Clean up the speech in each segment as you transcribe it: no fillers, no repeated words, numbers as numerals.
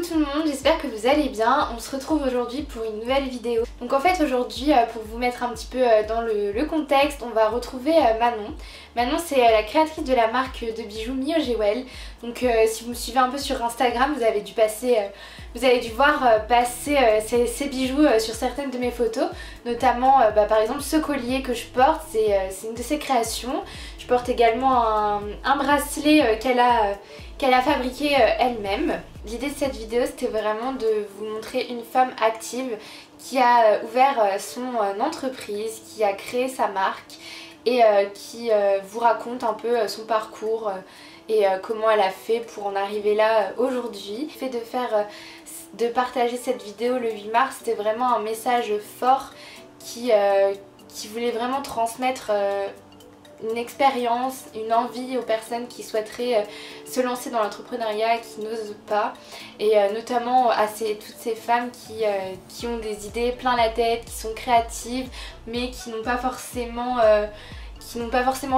Coucou tout le monde, j'espère que vous allez bien. On se retrouve aujourd'hui pour une nouvelle vidéo. Donc en fait aujourd'hui, pour vous mettre un petit peu dans le contexte, on va retrouver Manon. Manon c'est la créatrice de la marque de bijoux Mio Jewel. Donc si vous me suivez un peu sur Instagram, vous avez dû voir passer ces bijoux sur certaines de mes photos. Notamment par exemple ce collier que je porte, c'est une de ses créations. Je porte également un bracelet qu'elle a fabriqué elle-même. L'idée de cette vidéo c'était vraiment de vous montrer une femme active qui a ouvert son entreprise, qui a créé sa marque et qui vous raconte un peu son parcours et comment elle a fait pour en arriver là aujourd'hui. Le fait de partager cette vidéo le 8 mars, c'était vraiment un message fort qui voulait vraiment transmettre une expérience, une envie aux personnes qui souhaiteraient se lancer dans l'entrepreneuriat et qui n'osent pas, et notamment à toutes ces femmes qui ont des idées plein la tête, qui sont créatives mais qui n'ont pas forcément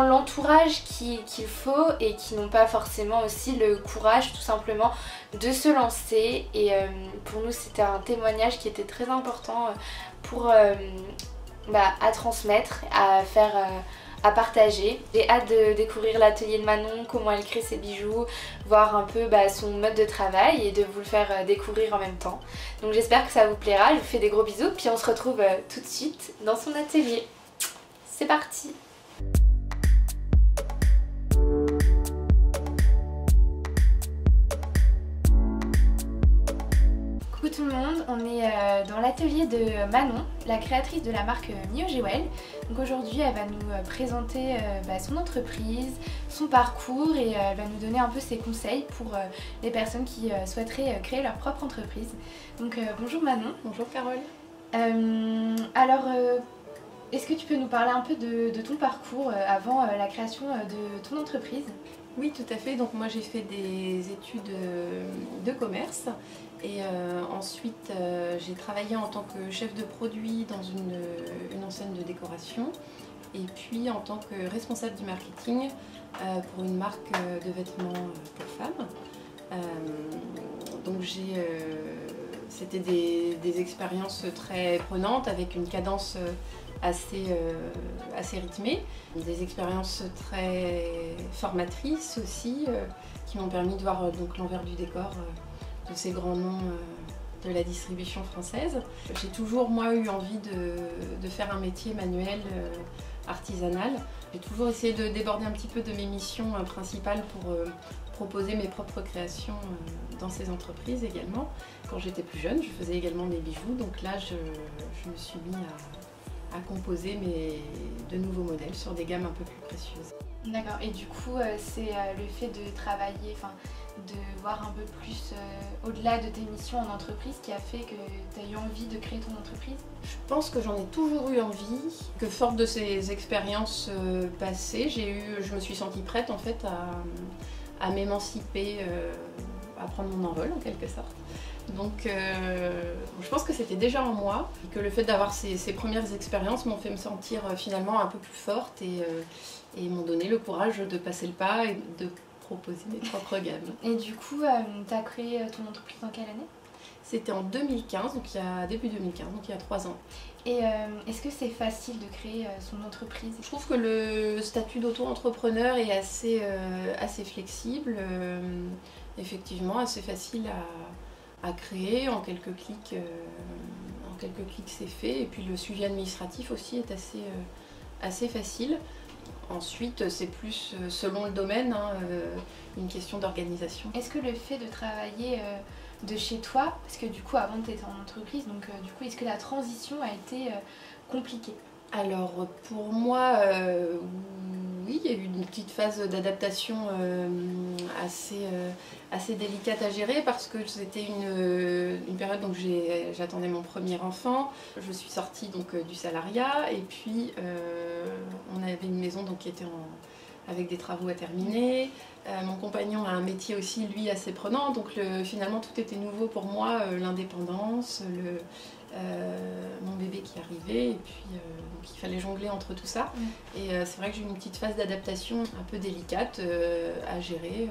l'entourage qu'il faut et qui n'ont pas forcément aussi le courage tout simplement de se lancer. Et pour nous c'était un témoignage qui était très important à transmettre, à partager. J'ai hâte de découvrir l'atelier de Manon, comment elle crée ses bijoux, voir un peu son mode de travail et de vous le faire découvrir en même temps. Donc j'espère que ça vous plaira, je vous fais des gros bisous puis on se retrouve tout de suite dans son atelier. C'est parti! Coucou tout le monde, on est dans l'atelier de Manon, la créatrice de la marque Mio Jewel. Donc aujourd'hui elle va nous présenter son entreprise, son parcours et elle va nous donner un peu ses conseils pour les personnes qui souhaiteraient créer leur propre entreprise. Donc bonjour Manon. Bonjour Carole. Est-ce que tu peux nous parler un peu de ton parcours avant la création de ton entreprise? Oui, tout à fait. Donc moi j'ai fait des études de commerce et ensuite j'ai travaillé en tant que chef de produit dans une enseigne de décoration et puis en tant que responsable du marketing pour une marque de vêtements pour femmes. Donc c'était des expériences très prenantes avec une cadence assez rythmée, des expériences très formatrices aussi qui m'ont permis de voir l'envers du décor de ces grands noms de la distribution française. J'ai toujours moi eu envie de faire un métier manuel artisanal. J'ai toujours essayé de déborder un petit peu de mes missions principales pour proposer mes propres créations dans ces entreprises également. Quand j'étais plus jeune, je faisais également des bijoux, donc là je me suis mis à composer de nouveaux modèles sur des gammes un peu plus précieuses. D'accord, et du coup c'est le fait de travailler, de voir un peu plus au-delà de tes missions en entreprise qui a fait que tu as eu envie de créer ton entreprise? Je pense que j'en ai toujours eu envie, que forte de ces expériences passées, je me suis sentie prête en fait à m'émanciper, à prendre mon envol en quelque sorte. Donc je pense que c'était déjà en moi, et que le fait d'avoir ces premières expériences m'ont fait me sentir finalement un peu plus forte et m'ont donné le courage de passer le pas et de proposer mes propres gammes. Et du coup, tu as créé ton entreprise en quelle année? C'était en 2015, donc début 2015, donc il y a 3 ans. Et est-ce que c'est facile de créer son entreprise? Je trouve que le statut d'auto-entrepreneur est assez flexible, effectivement assez facile à créer, en quelques clics c'est fait, et puis le suivi administratif aussi est assez facile. Ensuite c'est plus selon le domaine, une question d'organisation. Est-ce que le fait de travailler de chez toi, parce que du coup avant tu étais en entreprise, donc du coup est-ce que la transition a été compliquée? Alors pour moi, oui, il y a eu une petite phase d'adaptation assez délicate à gérer parce que c'était une période où j'attendais mon premier enfant. Je suis sortie donc du salariat et puis on avait une maison donc, qui était avec des travaux à terminer. Mon compagnon a un métier aussi lui assez prenant, donc finalement tout était nouveau pour moi, l'indépendance, mon bébé qui arrivait et puis donc il fallait jongler entre tout ça. Et c'est vrai que j'ai eu une petite phase d'adaptation un peu délicate à gérer,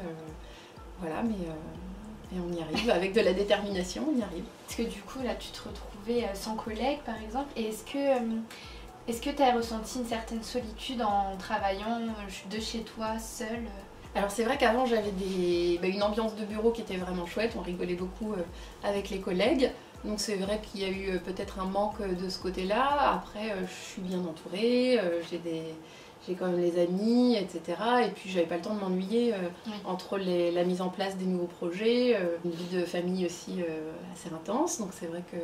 voilà, mais Et on y arrive, avec de la détermination, on y arrive. Parce que du coup, là, tu te retrouvais sans collègue, par exemple. Et est-ce que tu as ressenti une certaine solitude en travaillant de chez toi, seule? Alors c'est vrai qu'avant j'avais une ambiance de bureau qui était vraiment chouette, on rigolait beaucoup avec les collègues. Donc c'est vrai qu'il y a eu peut-être un manque de ce côté-là. Après je suis bien entourée, j'ai quand même les amis, etc. Et puis j'avais pas le temps de m'ennuyer entre la mise en place des nouveaux projets, une vie de famille aussi assez intense. Donc c'est vrai que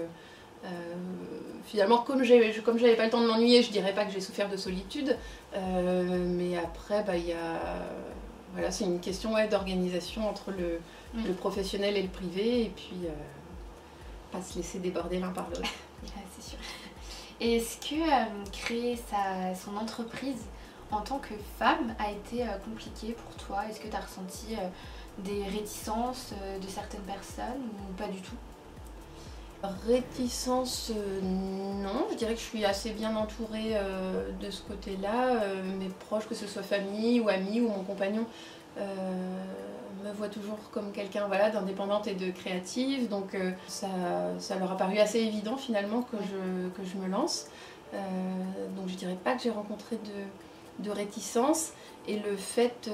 finalement comme j'avais pas le temps de m'ennuyer, je dirais pas que j'ai souffert de solitude. Mais après il y a... Voilà, c'est une question d'organisation entre le professionnel et le privé, et puis pas se laisser déborder l'un par l'autre. C'est sûr. Et est-ce que créer son entreprise en tant que femme a été compliqué pour toi? Est-ce que tu as ressenti des réticences de certaines personnes ou pas du tout? Réticence, non. Je dirais que je suis assez bien entourée de ce côté-là. Mes proches, que ce soit famille ou amis ou mon compagnon, me voient toujours comme quelqu'un voilà, d'indépendante et de créative. Donc ça leur a paru assez évident finalement que je me lance. Donc je dirais pas que j'ai rencontré de réticence. Et le fait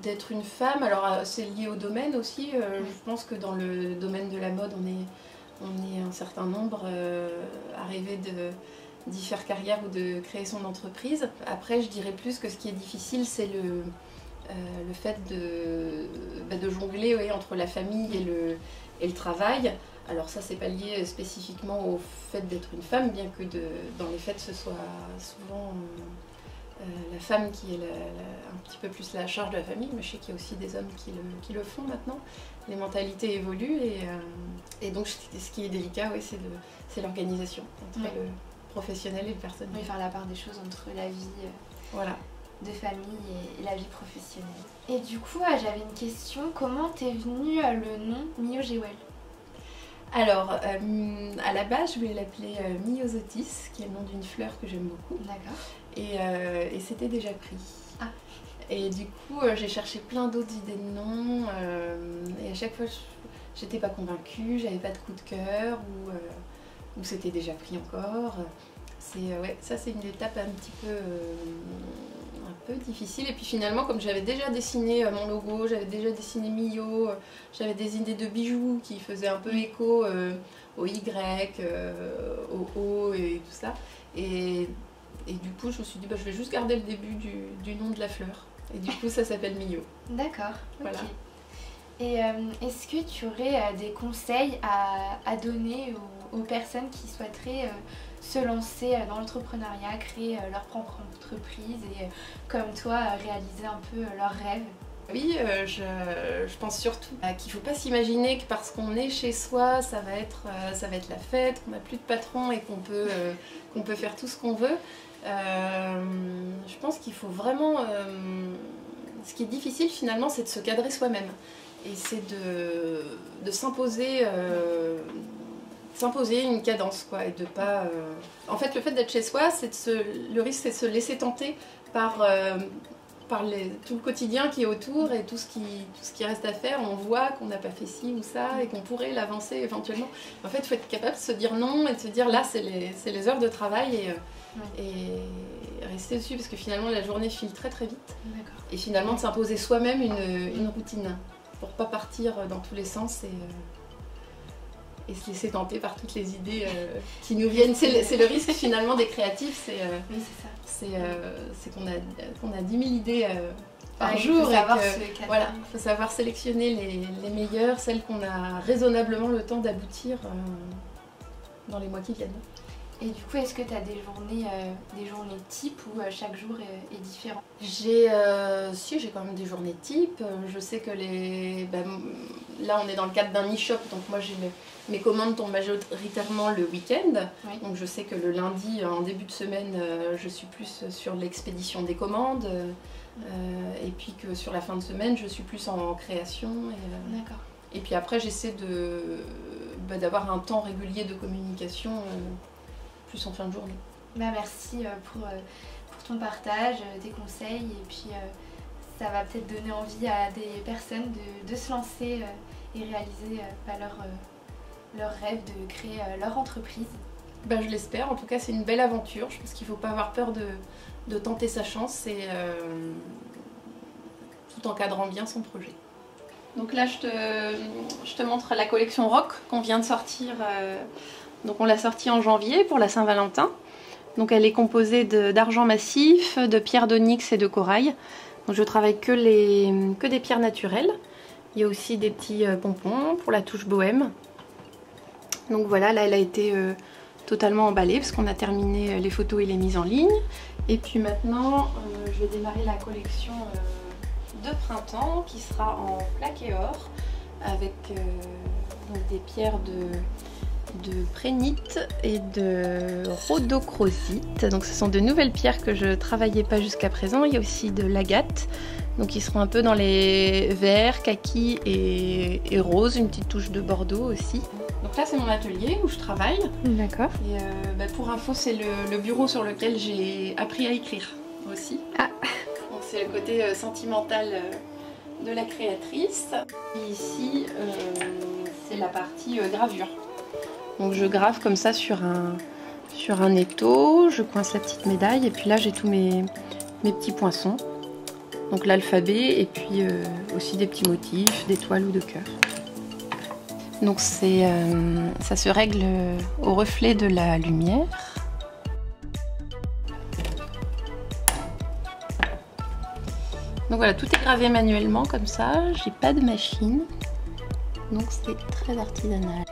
d'être une femme, alors c'est lié au domaine aussi. Je pense que dans le domaine de la mode, on est un certain nombre à rêver d'y faire carrière ou de créer son entreprise. Après, je dirais plus que ce qui est difficile, c'est le fait de jongler entre la famille et le travail. Alors ça, c'est pas lié spécifiquement au fait d'être une femme, bien que dans les faits, ce soit souvent la femme qui est un petit peu plus la charge de la famille, mais je sais qu'il y a aussi des hommes qui le font maintenant. Les mentalités évoluent et donc ce qui est délicat, c'est l'organisation entre le professionnel et le personnel. Oui, faire la part des choses entre la vie de famille et la vie professionnelle. Et du coup, j'avais une question, comment t'es venu le nom Mio Jewel? Alors, à la base, je voulais l'appeler Myosotis, qui est le nom d'une fleur que j'aime beaucoup. D'accord. Et c'était déjà pris. Ah. Et du coup, j'ai cherché plein d'autres idées de noms. Et à chaque fois, j'étais pas convaincue, j'avais pas de coup de cœur, ou c'était déjà pris encore. Ça c'est une étape un peu difficile. Et puis finalement, comme j'avais déjà dessiné mon logo, j'avais déjà dessiné Mio, j'avais des idées de bijoux qui faisaient un peu écho au Y, au O et tout ça. Et du coup, je me suis dit, je vais juste garder le début du nom de la fleur. Et du coup, ça s'appelle Mio. D'accord, voilà. Okay. Et est-ce que tu aurais des conseils à donner aux personnes qui souhaiteraient se lancer dans l'entrepreneuriat, créer leur propre entreprise et, comme toi, réaliser un peu leurs rêves? Oui, je pense surtout qu'il ne faut pas s'imaginer que parce qu'on est chez soi, ça va être la fête, qu'on n'a plus de patron et qu'on peut faire tout ce qu'on veut. Je pense qu'il faut vraiment... ce qui est difficile finalement, c'est de se cadrer soi-même. Et c'est de s'imposer une cadence, quoi, et de pas... En fait, le fait d'être chez soi, le risque, c'est de se laisser tenter par tout le quotidien qui est autour et tout ce qui reste à faire. On voit qu'on n'a pas fait ci ou ça et qu'on pourrait l'avancer éventuellement. En fait, il faut être capable de se dire non et de se dire là, c'est les heures de travail et rester dessus, parce que finalement, la journée file très très vite. Et finalement, de s'imposer soi-même une routine pour pas partir dans tous les sens et se laisser tenter par toutes les idées qui nous viennent. C'est le risque finalement des créatifs, c'est qu'on a 10 000 idées par jour. Il faut savoir sélectionner les meilleures, celles qu'on a raisonnablement le temps d'aboutir dans les mois qui viennent. Et du coup, est-ce que tu as des journées types où chaque jour est différent? J'ai quand même des journées types. Je sais que là on est dans le cadre d'un e-shop, donc moi mes commandes tombent majoritairement le week-end. Oui. Donc je sais que le lundi, en début de semaine, je suis plus sur l'expédition des commandes. Et puis que sur la fin de semaine, je suis plus en création. D'accord. Et puis après, j'essaie d'avoir un temps régulier de communication plus en fin de journée. Merci pour ton partage, tes conseils, et puis ça va peut-être donner envie à des personnes de se lancer et réaliser leur rêve de créer leur entreprise. Ben, je l'espère, en tout cas c'est une belle aventure, je pense qu'il ne faut pas avoir peur de tenter sa chance et tout en cadrant bien son projet. Donc là je te montre la collection Rock qu'on vient de sortir, donc on l'a sortie en janvier pour la Saint-Valentin. Donc elle est composée d'argent massif, de pierres d'onyx et de corail. Donc je travaille que des pierres naturelles. Il y a aussi des petits pompons pour la touche bohème. Donc voilà, là elle a été totalement emballée parce qu'on a terminé les photos et les mises en ligne. Et puis maintenant je vais démarrer la collection de printemps qui sera en plaque et or avec donc des pierres de prénite et de rhodochrosite. Donc ce sont de nouvelles pierres que je ne travaillais pas jusqu'à présent. Il y a aussi de l'agate, donc ils seront un peu dans les verts, kaki et rose, une petite touche de bordeaux aussi. Donc là c'est mon atelier où je travaille. D'accord. Et pour info c'est le bureau sur lequel j'ai appris à écrire aussi. Ah. Donc c'est le côté sentimental de la créatrice. Et ici c'est la partie gravure. Donc je grave comme ça sur un étau, je coince la petite médaille et puis là j'ai tous mes petits poinçons. Donc l'alphabet et puis aussi des petits motifs, d'étoiles ou de cœurs. Donc ça se règle au reflet de la lumière. Donc voilà, tout est gravé manuellement comme ça, j'ai pas de machine, donc c'est très artisanal.